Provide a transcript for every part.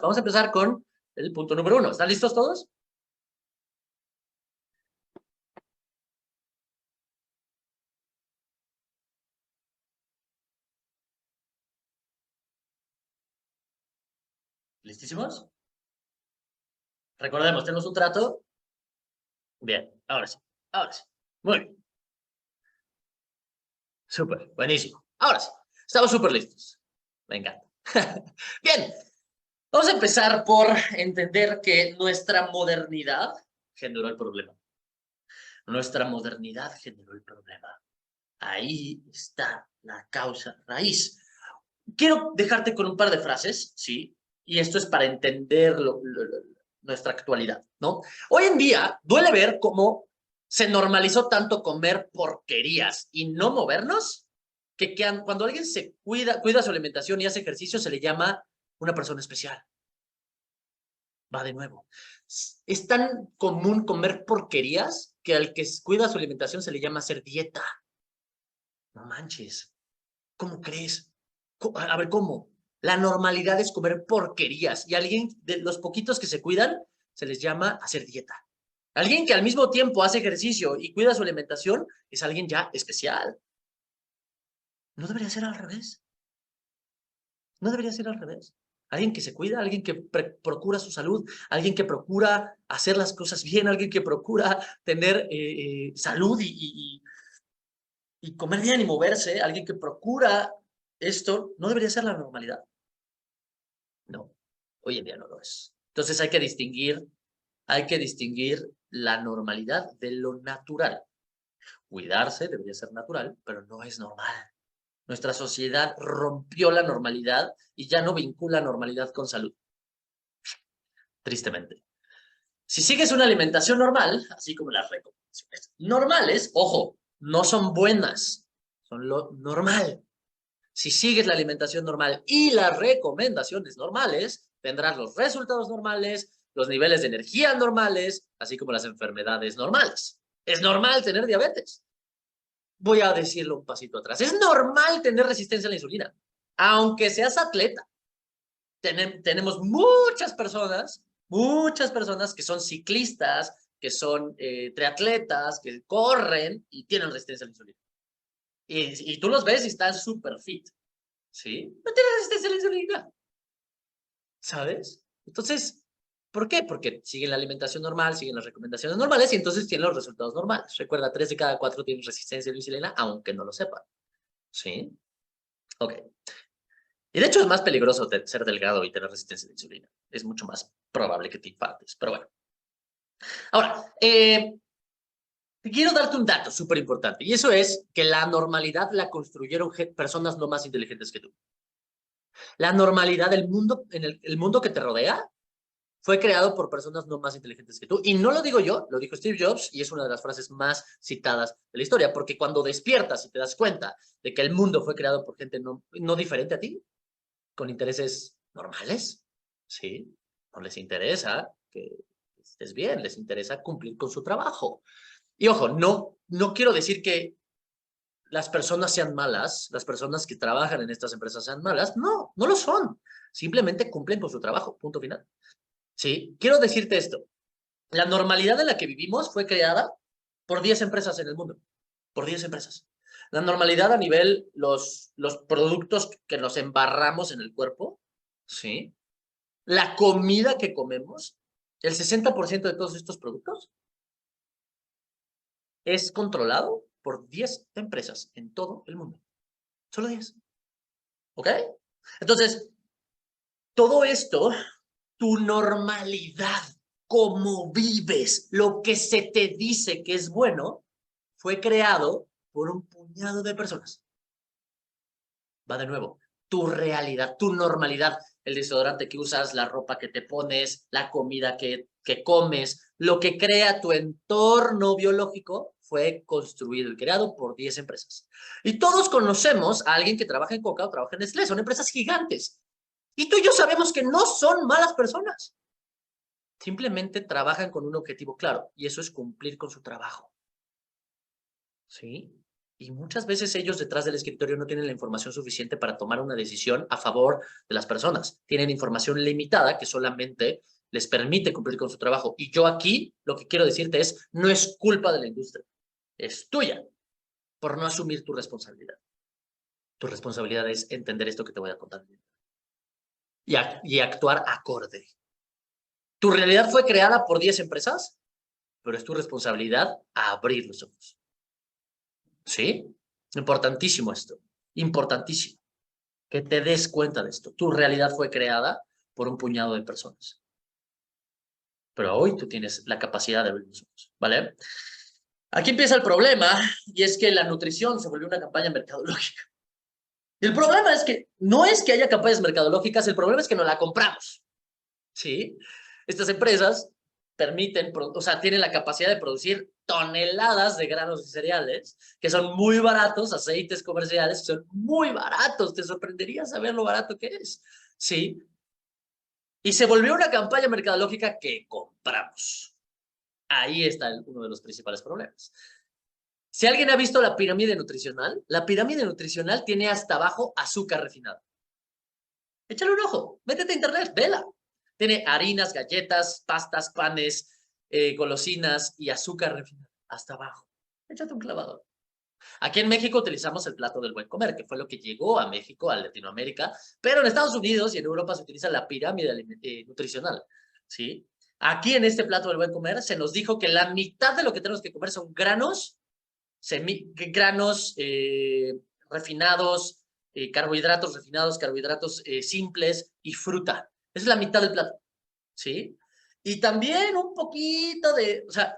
Vamos a empezar con el punto número 1. ¿Están listos todos? ¿Listísimos? Recordemos, tenemos un trato. Bien, ahora sí, ahora sí. Muy bien. Súper, buenísimo. Ahora sí, estamos súper listos. Me encanta. Bien, vamos a empezar por entender que nuestra modernidad generó el problema. Nuestra modernidad generó el problema. Ahí está la causa raíz. Quiero dejarte con un par de frases, ¿sí? Y esto es para entender nuestra actualidad, ¿no? Hoy en día duele ver cómo se normalizó tanto comer porquerías y no movernos, que cuando alguien se cuida su alimentación y hace ejercicio, se le llama una persona especial. Va de nuevo. Es tan común comer porquerías que al que cuida su alimentación se le llama hacer dieta. No manches. ¿Cómo crees? A ver, ¿cómo? La normalidad es comer porquerías y alguien de los poquitos que se cuidan se les llama hacer dieta. Alguien que al mismo tiempo hace ejercicio y cuida su alimentación es alguien ya especial. No debería ser al revés. No debería ser al revés. Alguien que se cuida, alguien que procura su salud, alguien que procura hacer las cosas bien, alguien que procura tener salud y comer bien y moverse, alguien que procura esto, no debería ser la normalidad. No, hoy en día no lo es. Entonces hay que distinguir la normalidad de lo natural. Cuidarse debería ser natural, pero no es normal. Nuestra sociedad rompió la normalidad y ya no vincula normalidad con salud. Tristemente. Si sigues una alimentación normal, así como las recomendaciones normales, ojo, no son buenas, son lo normal. Si sigues la alimentación normal y las recomendaciones normales, tendrás los resultados normales, los niveles de energía normales, así como las enfermedades normales. Es normal tener diabetes. Voy a decirlo un pasito atrás. Es normal tener resistencia a la insulina, aunque seas atleta. Tenemos muchas personas que son ciclistas, que son triatletas, que corren y tienen resistencia a la insulina. Y tú los ves y están súper fit, ¿sí? No tienen resistencia a la insulina, ¿sabes? Entonces, ¿por qué? Porque siguen la alimentación normal, siguen las recomendaciones normales y entonces tienen los resultados normales. Recuerda, 3 de cada 4 tienen resistencia a la insulina, aunque no lo sepan, ¿sí? Ok. Y de hecho es más peligroso ser delgado y tener resistencia a la insulina. Es mucho más probable que te infartes, pero bueno. Ahora, quiero darte un dato súper importante, y eso es que la normalidad la construyeron personas no más inteligentes que tú. La normalidad del mundo, el mundo que te rodea, fue creado por personas no más inteligentes que tú. Y no lo digo yo, lo dijo Steve Jobs, y es una de las frases más citadas de la historia, porque cuando despiertas y te das cuenta de que el mundo fue creado por gente no diferente a ti, con intereses normales, ¿sí? No les interesa que estés bien, les interesa cumplir con su trabajo. Y ojo, no quiero decir que las personas sean malas, las personas que trabajan en estas empresas sean malas, no lo son. Simplemente cumplen con su trabajo, punto final. ¿Sí? Quiero decirte esto. La normalidad en la que vivimos fue creada por 10 empresas en el mundo, por 10 empresas. La normalidad a nivel, los productos que nos embarramos en el cuerpo, ¿sí? La comida que comemos, el 60% de todos estos productos es controlado por 10 empresas en todo el mundo. Solo 10. ¿Ok? Entonces, todo esto, tu normalidad, cómo vives, lo que se te dice que es bueno, fue creado por un puñado de personas. Va de nuevo, tu realidad, tu normalidad, el desodorante que usas, la ropa que te pones, la comida que comes, lo que crea tu entorno biológico fue construido y creado por 10 empresas. Y todos conocemos a alguien que trabaja en Coca o trabaja en Nestlé, son empresas gigantes. Y tú y yo sabemos que no son malas personas. Simplemente trabajan con un objetivo claro, y eso es cumplir con su trabajo. ¿Sí? Y muchas veces ellos detrás del escritorio no tienen la información suficiente para tomar una decisión a favor de las personas. Tienen información limitada que solamente les permite cumplir con su trabajo. Y yo aquí lo que quiero decirte es, no es culpa de la industria, es tuya por no asumir tu responsabilidad. Tu responsabilidad es entender esto que te voy a contar y actuar acorde. Tu realidad fue creada por 10 empresas, pero es tu responsabilidad abrir los ojos. ¿Sí? Importantísimo esto. Importantísimo. Que te des cuenta de esto. Tu realidad fue creada por un puñado de personas. Pero hoy tú tienes la capacidad de abrir los ojos. ¿Vale? Aquí empieza el problema, y es que la nutrición se volvió una campaña mercadológica. Y el problema es que no es que haya campañas mercadológicas, el problema es que no la compramos. ¿Sí? Estas empresas permiten, o sea, tienen la capacidad de producir toneladas de granos y cereales, que son muy baratos, aceites comerciales, que son muy baratos, te sorprendería saber lo barato que es, ¿sí? Y se volvió una campaña mercadológica que compramos. Ahí está uno de los principales problemas. Si alguien ha visto la pirámide nutricional tiene hasta abajo azúcar refinado. Échale un ojo, métete a internet, vela. Tiene harinas, galletas, pastas, panes, golosinas y azúcar refinado hasta abajo. Échate un clavado. Aquí en México utilizamos el plato del buen comer, que fue lo que llegó a México, a Latinoamérica, pero en Estados Unidos y en Europa se utiliza la pirámide nutricional, ¿sí? Aquí en este plato del buen comer se nos dijo que la mitad de lo que tenemos que comer son granos, granos refinados, carbohidratos refinados, carbohidratos simples y fruta. Esa es la mitad del plato, ¿sí? Y también un poquito de, o sea,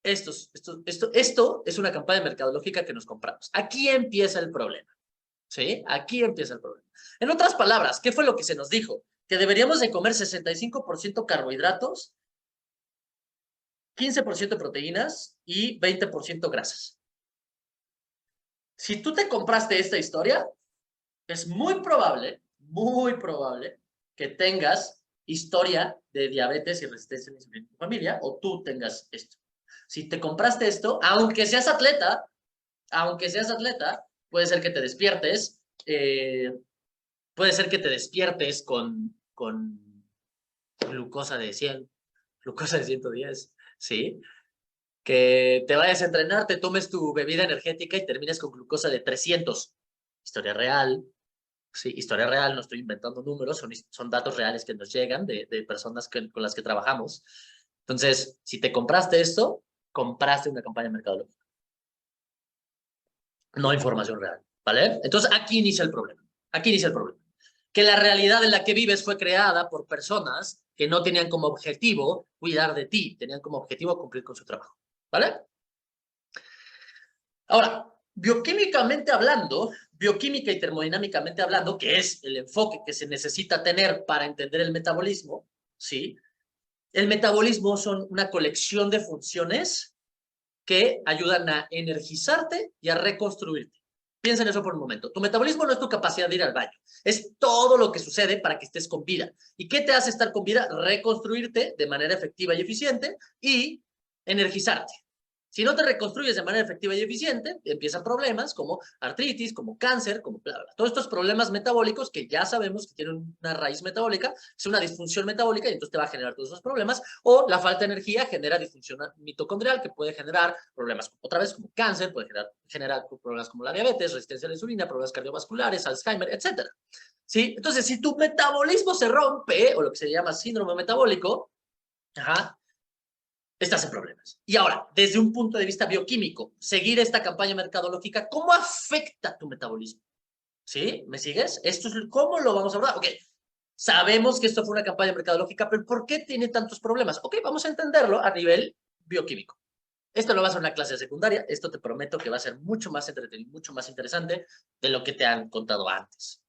esto es una campaña mercadológica que nos compramos. Aquí empieza el problema, ¿sí? Aquí empieza el problema. En otras palabras, ¿qué fue lo que se nos dijo? Que deberíamos de comer 65% carbohidratos, 15% proteínas y 20% grasas. Si tú te compraste esta historia, es muy probable que tengas historia de diabetes y resistencia a la insulina en tu familia, o tú tengas esto. Si te compraste esto, aunque seas atleta, puede ser que te despiertes, con glucosa de 100, glucosa de 110, ¿sí? Que te vayas a entrenar, te tomes tu bebida energética y termines con glucosa de 300. Historia real, sí, historia real, no estoy inventando números, son datos reales que nos llegan de personas con las que trabajamos. Entonces, si te compraste esto, compraste una campaña mercadológica, no información real, ¿vale? Entonces, aquí inicia el problema. Aquí inicia el problema. Que la realidad en la que vives fue creada por personas que no tenían como objetivo cuidar de ti, tenían como objetivo cumplir con su trabajo, ¿vale? Ahora, bioquímica y termodinámicamente hablando, que es el enfoque que se necesita tener para entender el metabolismo, ¿sí? El metabolismo son una colección de funciones que ayudan a energizarte y a reconstruirte. Piensa en eso por un momento. Tu metabolismo no es tu capacidad de ir al baño, es todo lo que sucede para que estés con vida. ¿Y qué te hace estar con vida? Reconstruirte de manera efectiva y eficiente y energizarte. Si no te reconstruyes de manera efectiva y eficiente, empiezan problemas como artritis, como cáncer, como bla, bla. Todos estos problemas metabólicos que ya sabemos que tienen una raíz metabólica, es una disfunción metabólica y entonces te va a generar todos esos problemas. O la falta de energía genera disfunción mitocondrial que puede generar problemas, otra vez, como cáncer, puede generar problemas como la diabetes, resistencia a la insulina, problemas cardiovasculares, Alzheimer, etc. ¿Sí? Entonces, si tu metabolismo se rompe, o lo que se llama síndrome metabólico, estás en problemas. Y ahora, desde un punto de vista bioquímico, seguir esta campaña mercadológica, ¿cómo afecta tu metabolismo? ¿Sí? ¿Me sigues? Esto es cómo lo vamos a abordar. Ok, sabemos que esto fue una campaña mercadológica, pero ¿por qué tiene tantos problemas? Ok, vamos a entenderlo a nivel bioquímico. Esto lo vas a una clase de secundaria, esto te prometo que va a ser mucho más entretenido, mucho más interesante de lo que te han contado antes.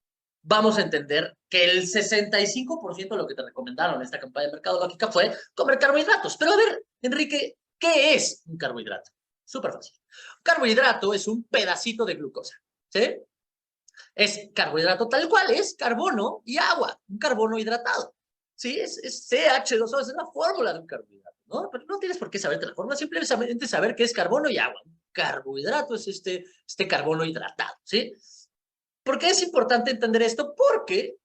Vamos a entender que el 65% de lo que te recomendaron en esta campaña mercadológica fue comer carbohidratos. Pero a ver, Enrique, ¿qué es un carbohidrato? Súper fácil. Un carbohidrato es un pedacito de glucosa, ¿sí? Es carbohidrato tal cual, es carbono y agua, un carbono hidratado. ¿Sí? Es CH2O, es la fórmula de un carbohidrato, ¿no? Pero no tienes por qué saberte la fórmula, simplemente saber que es carbono y agua. carbohidrato, es este carbono hidratado, ¿sí? ¿Por qué es importante entender esto? Porque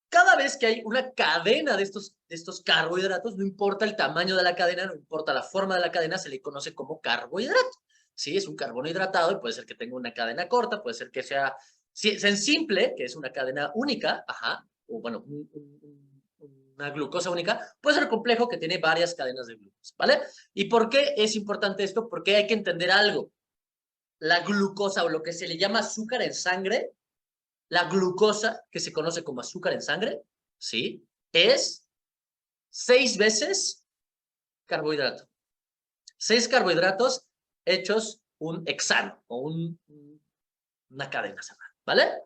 cada vez que hay una cadena de estos carbohidratos, no importa el tamaño de la cadena, no importa la forma de la cadena, se le conoce como carbohidrato. Sí, es un carbono hidratado y puede ser que tenga una cadena corta, puede ser que sea en simple, que es una cadena única, ajá, o bueno, una glucosa única, puede ser complejo que tiene varias cadenas de glucosa, ¿vale? ¿Y por qué es importante esto? Porque hay que entender algo. La glucosa o lo que se le llama azúcar en sangre, la glucosa, que se conoce como azúcar en sangre, ¿sí? Es 6 veces carbohidrato. 6 carbohidratos hechos un hexano o una cadena cerrada, ¿vale?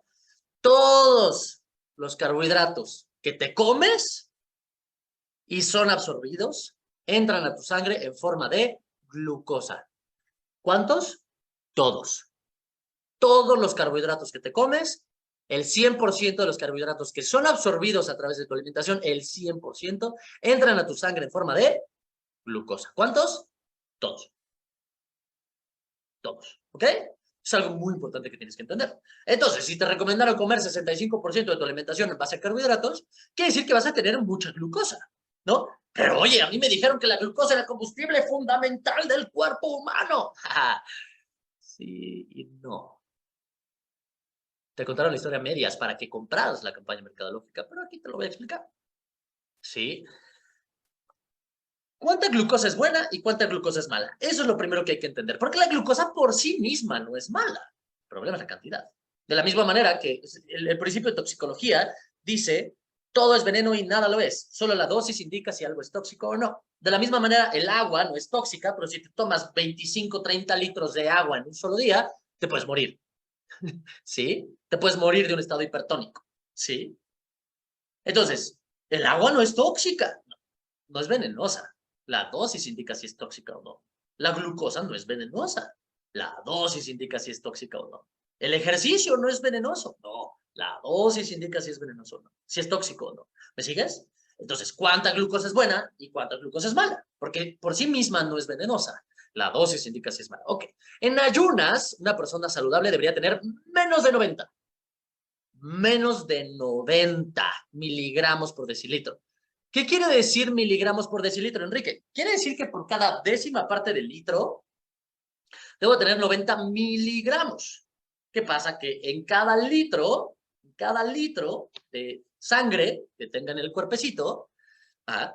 Todos los carbohidratos que te comes y son absorbidos entran a tu sangre en forma de glucosa. ¿Cuántos? Todos. Todos los carbohidratos que te comes, el 100% de los carbohidratos que son absorbidos a través de tu alimentación, el 100%, entran a tu sangre en forma de glucosa. ¿Cuántos? Todos. Todos. ¿Ok? Es algo muy importante que tienes que entender. Entonces, si te recomendaron comer 65% de tu alimentación en base a carbohidratos, quiere decir que vas a tener mucha glucosa, ¿no? Pero oye, a mí me dijeron que la glucosa era el combustible fundamental del cuerpo humano. Sí y no. Te contaron la historia a medias para que compraras la campaña mercadológica, pero aquí te lo voy a explicar. ¿Sí? ¿Cuánta glucosa es buena y cuánta glucosa es mala? Eso es lo primero que hay que entender, porque la glucosa por sí misma no es mala. El problema es la cantidad. De la misma manera que el principio de toxicología dice, todo es veneno y nada lo es. Solo la dosis indica si algo es tóxico o no. De la misma manera, el agua no es tóxica, pero si te tomas 25, 30 litros de agua en un solo día, te puedes morir. ¿Sí? Te puedes morir de un estado hipertónico. ¿Sí? Entonces, el agua no es tóxica, no es venenosa. La dosis indica si es tóxica o no. La glucosa no es venenosa. La dosis indica si es tóxica o no. El ejercicio no es venenoso. No. La dosis indica si es venenoso o no. Si es tóxico o no. ¿Me sigues? Entonces, ¿cuánta glucosa es buena y cuánta glucosa es mala? Porque por sí misma no es venenosa. La dosis indica si es mala. Ok. En ayunas, una persona saludable debería tener menos de 90. Menos de 90 miligramos por decilitro. ¿Qué quiere decir miligramos por decilitro, Enrique? Quiere decir que por cada décima parte del litro debo tener 90 miligramos. ¿Qué pasa? Que en cada litro de sangre que tenga en el cuerpecito,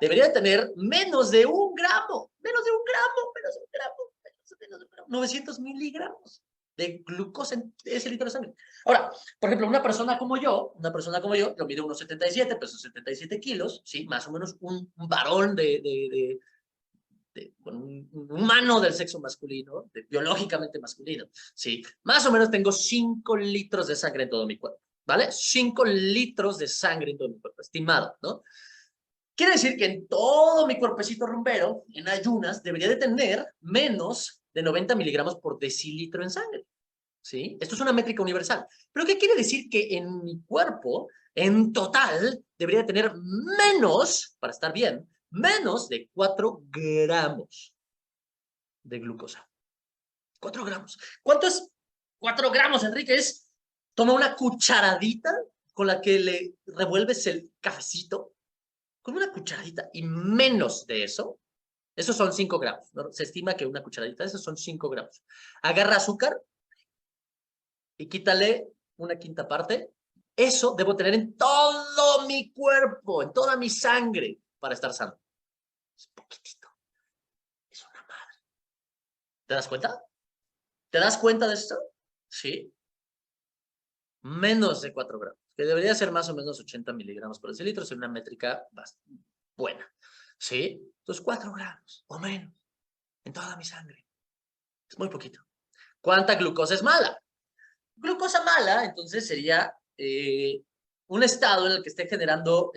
debería tener menos de 1 gramo, menos de un gramo, menos de un gramo, menos de un gramo, 900 miligramos de glucosa en ese litro de sangre. Ahora, por ejemplo, una persona como yo, yo mido unos 77, peso 77 kilos, ¿sí? Más o menos un varón bueno, un humano del sexo masculino, biológicamente masculino, ¿sí? Más o menos tengo 5 litros de sangre en todo mi cuerpo, ¿vale? 5 litros de sangre en todo mi cuerpo, estimado, ¿no? Quiere decir que en todo mi cuerpecito rumbero, en ayunas, debería de tener menos de 90 miligramos por decilitro en sangre. ¿Sí? Esto es una métrica universal. ¿Pero qué quiere decir? Que en mi cuerpo, en total, debería tener menos, para estar bien, menos de 4 gramos de glucosa. 4 gramos. ¿Cuánto es 4 gramos, Enrique? Toma una cucharadita con la que le revuelves el cafecito, con una cucharadita y menos de eso, esos son 5 gramos. ¿No? Se estima que una cucharadita de esos son 5 gramos. Agarra azúcar y quítale una quinta parte. Eso debo tener en todo mi cuerpo, en toda mi sangre, para estar sano. Es poquitito. Es una madre. ¿Te das cuenta? ¿Te das cuenta de esto? Sí. Menos de 4 gramos, que debería ser más o menos 80 miligramos por decilitro, es una métrica buena. ¿Sí? Entonces, 4 gramos o menos en toda mi sangre. Es muy poquito. ¿Cuánta glucosa es mala? Glucosa mala, entonces, sería un estado en el que esté generando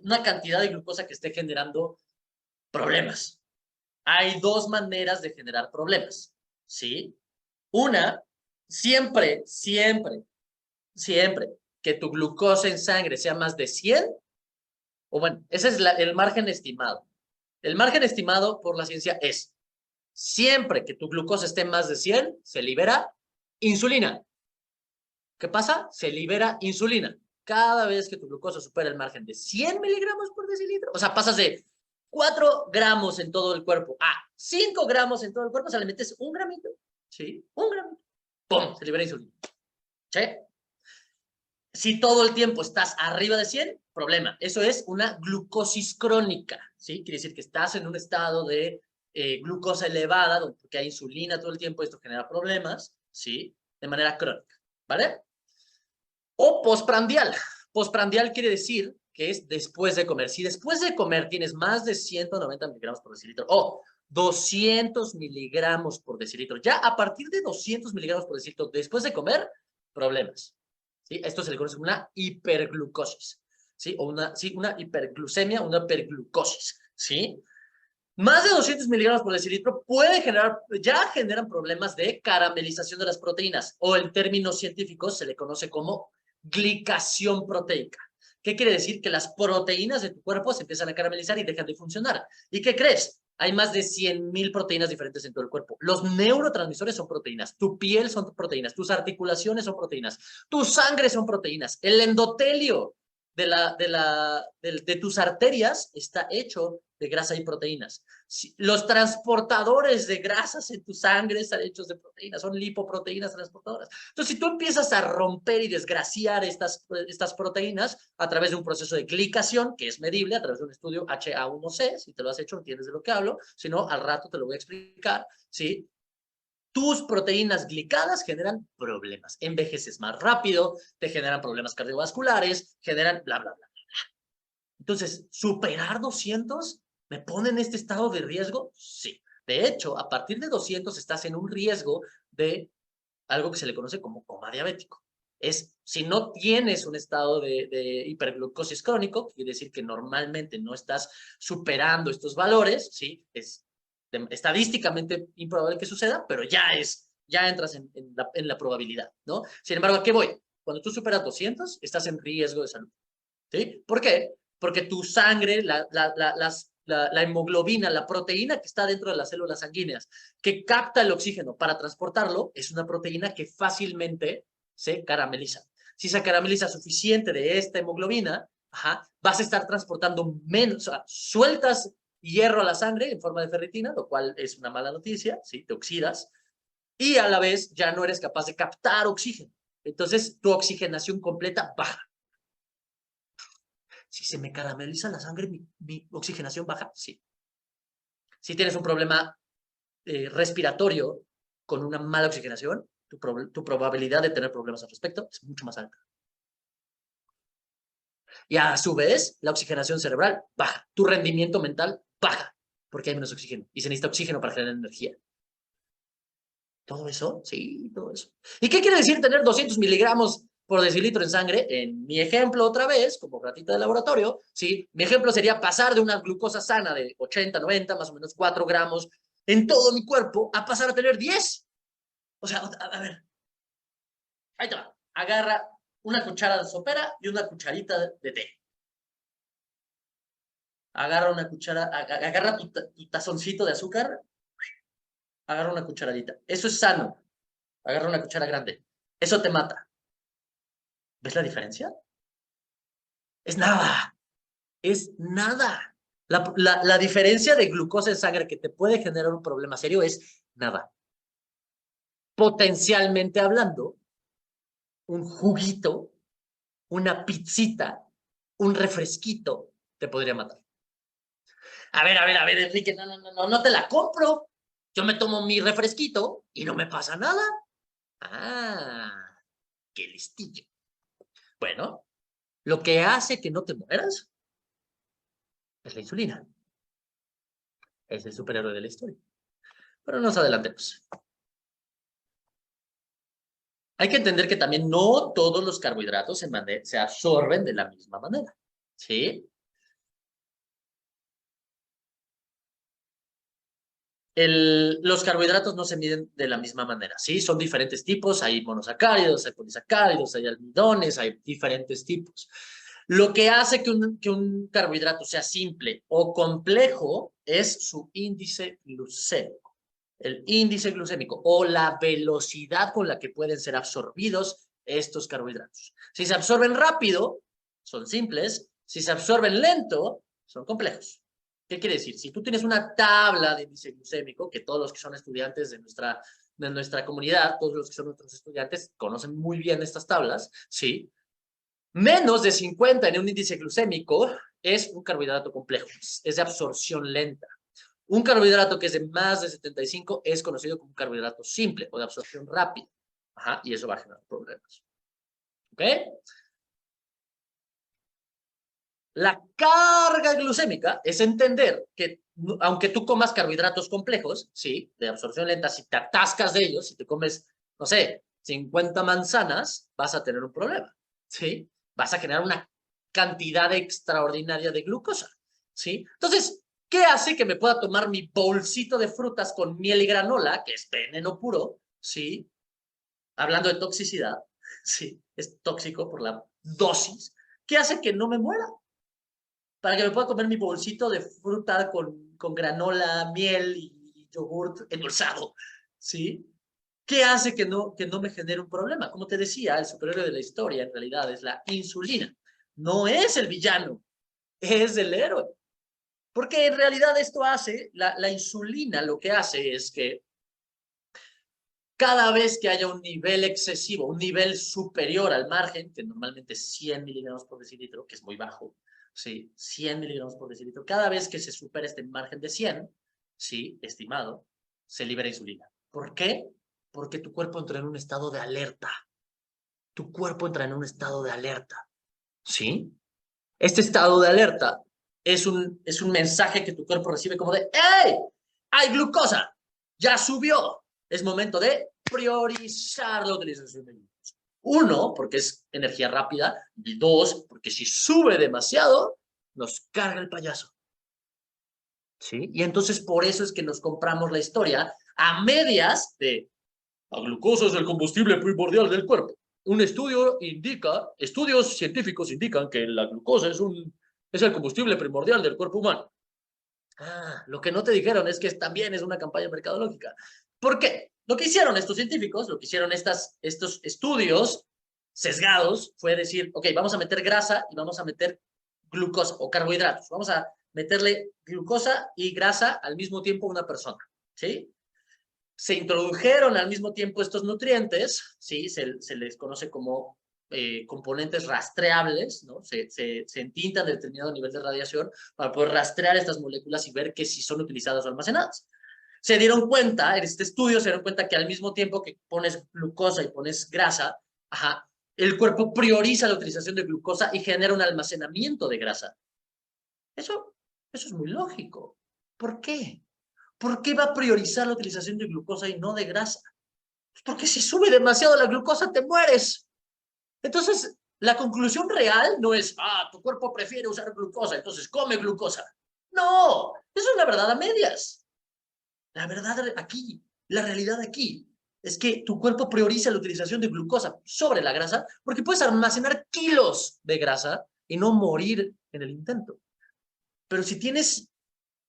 una cantidad de glucosa que esté generando problemas. Hay 2 maneras de generar problemas, ¿sí? Una, siempre que tu glucosa en sangre sea más de 100, o bueno, ese es el margen estimado. El margen estimado por la ciencia es Siempre que tu glucosa esté en más de 100, se libera insulina. ¿Qué pasa? Se libera insulina. Cada vez que tu glucosa supera el margen de 100 miligramos por decilitro, o sea, pasas de 4 gramos en todo el cuerpo a 5 gramos en todo el cuerpo, o sea, le metes un gramito, ¿sí? Un gramito. ¡Pum! Se libera insulina. ¿Sí? Si todo el tiempo estás arriba de 100, problema. Eso es una glucosis crónica, ¿sí? Quiere decir que estás en un estado de glucosa elevada, porque hay insulina todo el tiempo, esto genera problemas, ¿sí? De manera crónica, ¿vale? O postprandial. Postprandial quiere decir que es después de comer. Si después de comer tienes más de 190 miligramos por decilitro o 200 miligramos por decilitro, ya a partir de 200 miligramos por decilitro después de comer, problemas. ¿Sí? Esto se le conoce como una hiperglucosis, ¿sí? O una hiperglucemia, una hiperglucosis, ¿sí? Más de 200 miligramos por decilitro puede generar, ya generan problemas de caramelización de las proteínas, o en términos científicos se le conoce como glicación proteica. ¿Qué quiere decir? Que las proteínas de tu cuerpo se empiezan a caramelizar y dejan de funcionar. ¿Y qué crees? Hay más de 100,000 proteínas diferentes en todo el cuerpo. Los neurotransmisores son proteínas, tu piel son proteínas, tus articulaciones son proteínas, tu sangre son proteínas, el endotelio de tus arterias está hecho de grasa y proteínas. Los transportadores de grasas en tu sangre están hechos de proteínas, son lipoproteínas transportadoras. Entonces, si tú empiezas a romper y desgraciar estas proteínas a través de un proceso de glicación, que es medible a través de un estudio HA1C, si te lo has hecho, entiendes de lo que hablo, si no, al rato te lo voy a explicar, ¿sí? Tus proteínas glicadas generan problemas. Envejeces más rápido, te generan problemas cardiovasculares, generan bla, bla, bla. Entonces, ¿superar 200 me pone en este estado de riesgo? Sí. De hecho, a partir de 200 estás en un riesgo de algo que se le conoce como coma diabético. Si no tienes un estado de hiperglucosis crónico, quiere decir que normalmente no estás superando estos valores, ¿sí? Es estadísticamente improbable que suceda, pero ya entras en la probabilidad, ¿no? Sin embargo, ¿a qué voy? Cuando tú superas 200, estás en riesgo de salud, ¿sí? ¿Por qué? Porque tu sangre, la hemoglobina, la proteína que está dentro de las células sanguíneas, que capta el oxígeno para transportarlo, es una proteína que fácilmente se carameliza. Si se carameliza suficiente de esta hemoglobina, vas a estar transportando menos, o sea, sueltas hierro a la sangre en forma de ferritina, lo cual es una mala noticia, ¿sí? Te oxidas, y a la vez ya no eres capaz de captar oxígeno. Entonces, tu oxigenación completa baja. Si se me carameliza la sangre, mi oxigenación baja, sí. Si tienes un problema respiratorio con una mala oxigenación, tu probabilidad de tener problemas al respecto es mucho más alta. Y a su vez, la oxigenación cerebral baja, tu rendimiento mental baja, porque hay menos oxígeno y se necesita oxígeno para generar energía. ¿Todo eso? Sí, todo eso. ¿Y qué quiere decir tener 200 miligramos por decilitro en sangre? En mi ejemplo, otra vez, como ratita de laboratorio, ¿sí? Mi ejemplo sería pasar de una glucosa sana de 80, 90, más o menos 4 gramos en todo mi cuerpo a pasar a tener 10. O sea, a ver, ahí te va. Agarra una cuchara de sopera y una cucharita de té. Agarra una cuchara, agarra tu tazoncito de azúcar, agarra una cucharadita. Eso es sano. Agarra una cuchara grande. Eso te mata. ¿Ves la diferencia? Es nada. Es nada. La diferencia de glucosa en sangre que te puede generar un problema serio es nada. Potencialmente hablando, un juguito, una pizzita, un refresquito te podría matar. A ver, Enrique, no te la compro. Yo me tomo mi refresquito y no me pasa nada. Ah, qué listillo. Bueno, lo que hace que no te mueras es la insulina. Es el superhéroe de la historia. Pero no nos adelantemos. Hay que entender que también no todos los carbohidratos se absorben de la misma manera. ¿Sí? Los carbohidratos no se miden de la misma manera, ¿sí? Son diferentes tipos, hay monosacáridos, hay polisacáridos, hay almidones, hay diferentes tipos. Lo que hace que un carbohidrato sea simple o complejo es su índice glucémico. el índice glucémico o la velocidad con la que pueden ser absorbidos estos carbohidratos. Si se absorben rápido, son simples. Si se absorben lento, son complejos. ¿Qué quiere decir? Si tú tienes una tabla de índice glucémico, que todos los que son estudiantes de nuestra comunidad, todos los que son nuestros estudiantes, conocen muy bien estas tablas, ¿sí? Menos de 50 en un índice glucémico es un carbohidrato complejo, es de absorción lenta. Un carbohidrato que es de más de 75 es conocido como un carbohidrato simple o de absorción rápida. Ajá, y eso va a generar problemas. ¿Ok? La carga glucémica es entender que aunque tú comas carbohidratos complejos, ¿sí? De absorción lenta, si te atascas de ellos, si te comes, no sé, 50 manzanas, vas a tener un problema, ¿sí? Vas a generar una cantidad extraordinaria de glucosa, ¿sí? Entonces, ¿qué hace que me pueda tomar mi bolsito de frutas con miel y granola, que es veneno puro, ¿sí? Hablando de toxicidad, ¿sí? Es tóxico por la dosis. ¿Qué hace que no me muera? Para que me pueda comer mi bolsito de fruta con granola, miel y yogurt endulzado, ¿sí? ¿Qué hace que no me genere un problema? Como te decía, el superhéroe de la historia en realidad es la insulina. No es el villano, es el héroe. Porque en realidad esto hace, la insulina lo que hace es que cada vez que haya un nivel excesivo, un nivel superior al margen, que normalmente es 100 miligramos por decilitro, que es muy bajo, ¿sí? 100 miligramos por decilitro, cada vez que se supera este margen de 100, ¿sí? Estimado, se libera insulina. ¿Por qué? Porque tu cuerpo entra en un estado de alerta. Tu cuerpo entra en un estado de alerta, ¿sí? Este estado de alerta es un mensaje que tu cuerpo recibe como de ¡hey! ¡Hay glucosa! ¡Ya subió! Es momento de priorizar la utilización de glucosa. Uno, porque es energía rápida. Y dos, porque si sube demasiado, nos carga el payaso. ¿Sí? Y entonces por eso es que nos compramos la historia a medias de la glucosa es el combustible primordial del cuerpo. Estudios científicos indican que la glucosa es el combustible primordial del cuerpo humano. Ah, lo que no te dijeron es que también es una campaña mercadológica. ¿Por qué? Lo que hicieron estos científicos, lo que hicieron estos estudios sesgados fue decir, ok, vamos a meter grasa y vamos a meter glucosa o carbohidratos. Vamos a meterle glucosa y grasa al mismo tiempo a una persona, ¿sí? Se introdujeron al mismo tiempo estos nutrientes, ¿sí? Se les conoce como componentes rastreables, ¿no? Se entintan de determinado nivel de radiación para poder rastrear estas moléculas y ver que si son utilizadas o almacenadas. Se dieron cuenta, en este estudio se dieron cuenta que al mismo tiempo que pones glucosa y pones grasa, ajá, el cuerpo prioriza la utilización de glucosa y genera un almacenamiento de grasa. Eso es muy lógico. ¿Por qué? ¿Por qué va a priorizar la utilización de glucosa y no de grasa? Pues porque si sube demasiado la glucosa, te mueres. Entonces, la conclusión real no es, tu cuerpo prefiere usar glucosa, entonces come glucosa. No, eso es la verdad a medias. La verdad aquí, la realidad aquí, es que tu cuerpo prioriza la utilización de glucosa sobre la grasa porque puedes almacenar kilos de grasa y no morir en el intento. Pero si tienes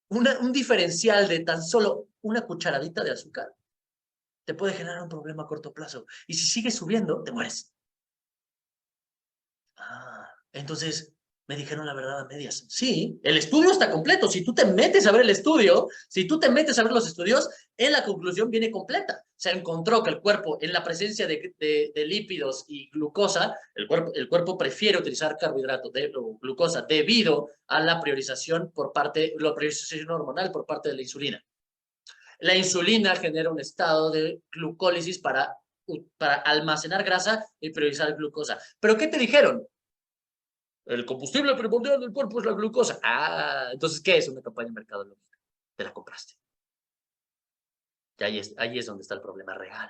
un diferencial de tan solo una cucharadita de azúcar, te puede generar un problema a corto plazo. Y si sigues subiendo, te mueres. Entonces me dijeron la verdad a medias. Sí, el estudio está completo. Si tú te metes a ver el estudio, si tú te metes a ver los estudios, en la conclusión viene completa. Se encontró que el cuerpo, en la presencia de lípidos y glucosa, el cuerpo prefiere utilizar carbohidratos o glucosa debido a la priorización hormonal por parte de la insulina. La insulina genera un estado de glucólisis para almacenar grasa y priorizar glucosa. ¿Pero qué te dijeron? El combustible primordial del cuerpo es la glucosa. Entonces, ¿qué es una campaña mercadológica? Te la compraste. Y ahí es donde está el problema real.